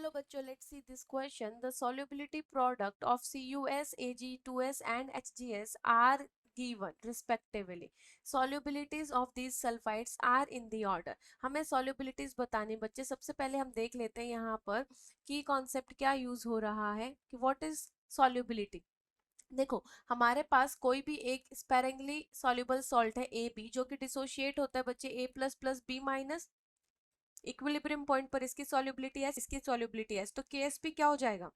Hello बच्चों, let's see this question. The solubility product of CuS, Ag2S and HGS are given respectively. Solubilities of these sulfides are in the order. हमें solubilities बतानी बच्चे. सबसे पहले हम देख लेते हैं यहाँ पर कि कॉन्सेप्ट क्या यूज हो रहा है कि what is solubility. देखो हमारे पास कोई भी एक स्पेरिंगली सॉल्युबल सॉल्ट है AB जो कि डिसोशिएट होता है बच्चे A plus plus B minus. Equilibrium point पर इसकी सॉल्युबिलिटी एस, इसकी सॉल्युबिलिटी एस, तो KSP क्या हो जाएगा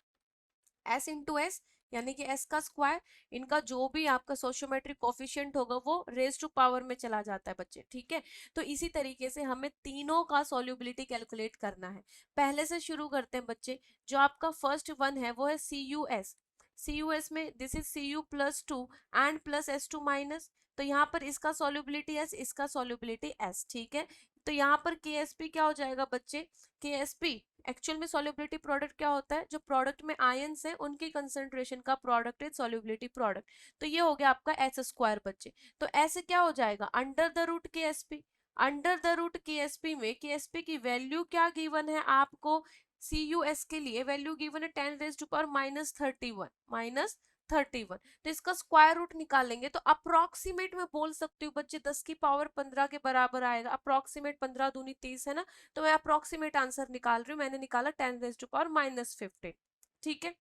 S इंटू एस, यानी कि S का स्क्वायर. इनका जो भी आपका सोशियोमेट्रिक कोफिशिएंट होगा वो रेज टू पावर में चला जाता है बच्चे. ठीक है, तो इसी तरीके से हमें तीनों का सॉल्युबिलिटी कैलकुलेट करना है. पहले से शुरू करते हैं बच्चे. जो आपका फर्स्ट वन है वो है CuS. CuS में this is Cu plus 2 and plus S2 minus. तो यहाँ पर इसका सॉल्युबिलिटी S, इसका सॉल्युबिलिटी S. ठीक है, तो यहाँ पर KSP क्या हो जाएगा बच्चे. KSP एक्चुअल में सॉल्युबिलिटी प्रोडक्ट क्या होता है, जो प्रोडक्ट में आयंस है उनकी कंसंट्रेशन का प्रोडक्ट है सॉल्युबिलिटी प्रोडक्ट. तो ये हो गया आपका S स्क्वायर बच्चे. तो ऐसे क्या हो जाएगा under the root KSP. Under the root KSP में KSP की वैल्यू क्या गिवन है आपको. CuS के लिए वैल्यू गिवन है 10 रेज टू पावर -31. तो इसका स्क्वायर रूट निकालेंगे तो अप्रोक्सीमेट में बोल सकती हूँ बच्चे 10 की पावर 15 के बराबर आएगा. अप्रोक्सीमेट 15 दूनी 30 है ना, तो मैं अप्रोक्सीमेट आंसर निकाल रही हूँ. मैंने निकाला 10 रेज टू पावर -15. ठीक है,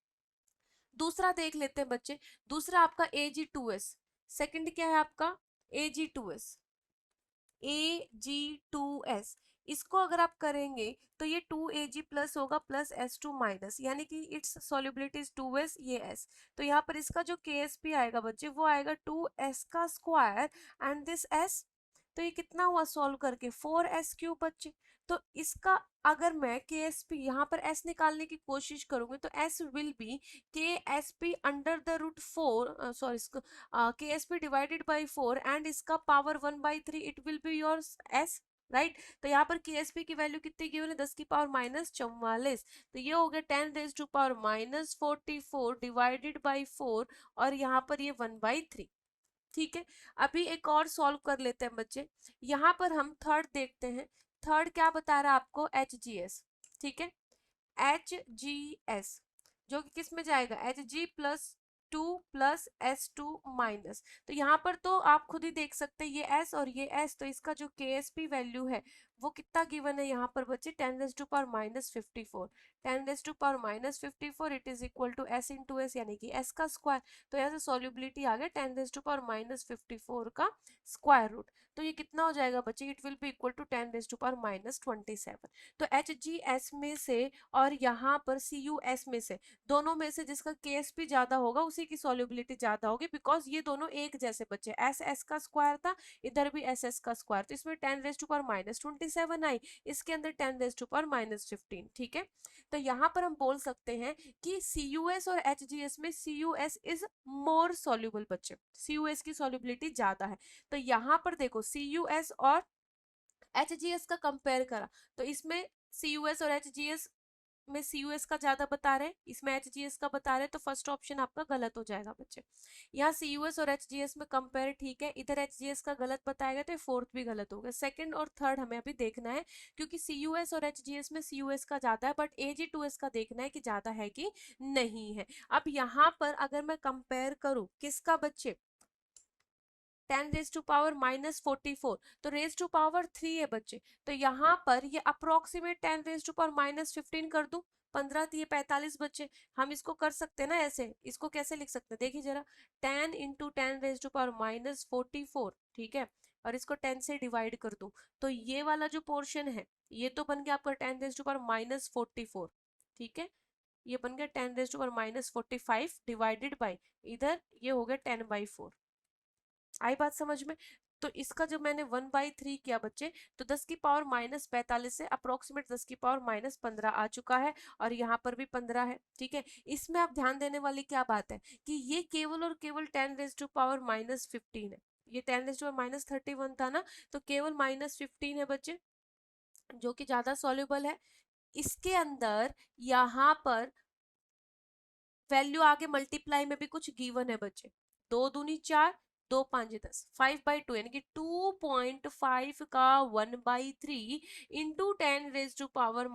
दूसरा देख लेते हैं बच्चे. दूसरा आपका Ag2S. सेकंड क्या है आपका Ag2S. Ag2S इसको अगर आप करेंगे तो ये 2Ag प्लस होगा प्लस S2 माइनस, यानी कि इट्स सॉल्युबिलिटी इज 2S, ये S. तो यहाँ पर इसका जो KSP आएगा बच्चे वो आएगा 2S का स्क्वायर एंड दिस S. तो ये कितना हुआ सॉल्व करके 4S क्यूब बच्चे. तो इसका अगर मैं KSP यहाँ पर S निकालने की कोशिश करूंगी तो S will be KSP under the root 4, sorry KSP divided by 4 and इसका power 1/3 it will be your S. Right, तो यहाँ पर KSP की वैल्यू कितनी गिवन है 10 की पावर -44. तो ये हो गया 10 raise to power -44 divided by 4 और यहाँ पर ये 1/3. ठीक है, अभी एक और सॉल्व कर लेते हैं बच्चे. यहाँ पर हम थर्ड देखते हैं. थर्ड क्या बता रहा है आपको HGS. ठीक है, HGS जो कि किस में जाएगा Hg plus 2 plus S2 minus. तो यहाँ पर तो आप खुद ही देख सकते हैं ये S और ये S. तो इसका जो KSP वैल्यू है वो कितना गिवन है यहाँ पर बच्चे 10 raise to power -54. 10 raise to power -54 it is equal to S into S, यानी कि S का स्क्वायर. तो यहाँ से सॉल्युबिलिटी आ गया 10 रेज टू पावर -54 का स्क्वायर रूट. तो ये कितना हो जाएगा बच्चे, it will be equal to 10 raise to power -27. तो HGS में से और यहाँ पर CuS में से, दोनों में से जिसका KSP ज्यादा होगा उसी की सॉल्युबिलिटी ज्यादा होगी, बिकॉज ये दोनों एक जैसे बच्चे. S का स्क्वायर था, इधर भी SS का स्क्वायर. तो इसमें 10 रेज टू पावर -27 आई, इसके अंदर 10 रेज टू पावर -15. ठीक है, तो यहाँ पर हम बोल सकते हैं कि CuS और HGS में CuS इज मोर सॉल्युबल बच्चे. CuS की सॉल्युबिलिटी ज्यादा है. तो यहाँ पर देखो CuS और HGS का कंपेयर करा तो इसमें CuS और HGS में CuS का ज्यादा बता रहे हैं, इसमें HGS का बता रहे हैं. तो फर्स्ट ऑप्शन आपका गलत हो जाएगा बच्चे. यहाँ CuS और HGS में कंपेयर ठीक है, इधर HGS का गलत बताएगा तो फोर्थ भी गलत होगा. सेकंड और थर्ड हमें अभी देखना है, क्योंकि CuS और HGS में CuS का ज्यादा है, बट Ag2S का देखना है कि ज्यादा है कि नहीं है. अब यहाँ पर अगर मैं कंपेयर करूं किसका बच्चे 10 रेज टू पावर -44, तो रेज टू पावर 3 है बच्चे. तो यहाँ पर ये अप्रोक्सीमेट 10 रेज टू पावर -15 कर दूं, 15 थी 45 बच्चे. हम इसको कर सकते हैं ना ऐसे, इसको कैसे लिख सकते हैं देखिए जरा. 10 इंटू 10 रेज टू पावर -44. ठीक है, और इसको 10 से डिवाइड कर दूं तो ये वाला जो पोर्शन है ये तो बन गया आपका 10 रेज टू पावर -44. ठीक है, ये बन गया 10 raise to power -45 divided by इधर ये हो गया 10/4. आई बात समझ में. तो इसका जब मैंने 1/3 किया बच्चे तो 10 की पावर -45 से अप्रोक्सीमेट 10 की पावर -15 आ चुका है, और यहाँ पर भी 15 है. ठीक है, इसमें आप ध्यान देने वाली क्या बात है कि ये केवल और केवल 10 रेज टू पावर -15 है. ये 10 रेज टू पावर -31 था ना, तो केवल -15 है बच्चे, जो कि ज्यादा सॉल्युबल है. इसके अंदर यहाँ पर वैल्यू आगे मल्टीप्लाई में भी कुछ गिवन है बच्चे. 2 दूनी 4, 2 5 10, 5/2 यानी कि 2.5 का 1/3 इंटू 10 रेज टू पावर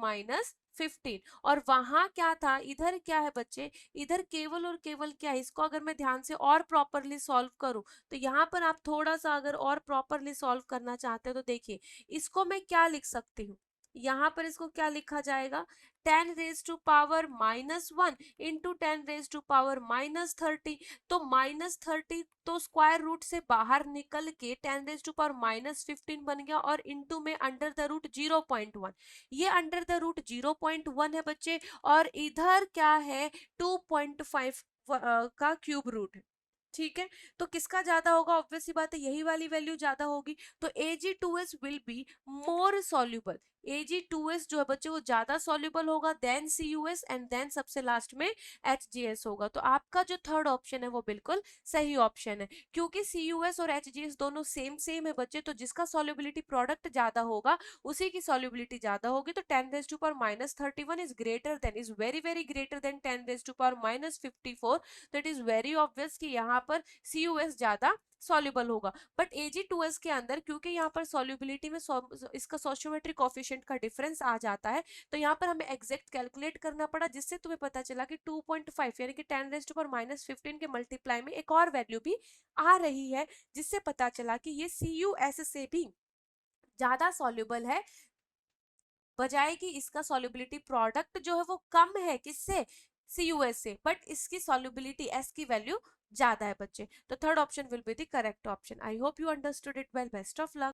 15। और वहां क्या था, इधर क्या है बच्चे, इधर केवल और केवल क्या है, इसको अगर मैं ध्यान से और प्रॉपरली सॉल्व करूं तो यहाँ पर आप थोड़ा सा अगर और प्रॉपरली सॉल्व करना चाहते हो तो देखिए इसको मैं क्या लिख सकती हूँ, यहाँ पर इसको क्या लिखा जाएगा, 10⁻⁻1 इंटू 10⁻⁻30। तो -30 तो स्क्वायर रूट से बाहर निकल के 10⁻⁻15 बन गया, और इंटू में अंडर द रूट 0.1, ये अंडर द रूट 0.1 है बच्चे, और इधर क्या है 2.5 का क्यूब रूट है। ठीक है, तो किसका ज्यादा होगा, ऑब्वियस सी बात है यही वाली वैल्यू ज्यादा होगी, तो Ag2s will be more soluble. Ag2s जो है बच्चे वो ज्यादा सॉल्युबल होगा देन CuS, एंड देन सबसे लास्ट में HGS होगा। तो आपका जो थर्ड ऑप्शन है वो बिल्कुल सही ऑप्शन है, क्योंकि CuS और HGS दोनों सेम सेम है बच्चे, तो जिसका सॉल्युबिलिटी प्रोडक्ट ज्यादा होगा उसी की सॉल्युबिलिटी ज्यादा होगी। तो 10⁻⁻31 is greater than, is very very greater than 10⁻⁻54। तो इट इज वेरी ऑब्वियस कि यहाँ पर CuS ज्यादा सॉल्युबल होगा। बट Ag2s के अंदर क्योंकि यहाँ पर सॉल्युबिलिटी में इसका सोशियोमेट्रिक कोफिशिएंट का डिफरेंस आ जाता है, तो यहाँ पर हमें एग्जैक्ट कैलकुलेट करना पड़ा, जिससे तुम्हें पता चला कि 2.5 यानी कि 10⁻⁻15 के मल्टीप्लाई में एक और वैल्यू भी आ रही है, जिससे पता चला कि ये CuS से भी ज्यादा सॉल्युबल है, बजाय कि इसका सॉल्युबिलिटी प्रोडक्ट जो है वो कम है किससे, CuS से, बट इसकी सॉल्युबिलिटी S की वैल्यू ज्यादा है बच्चे। तो third option will be the correct option. I hope you understood it well, best of luck.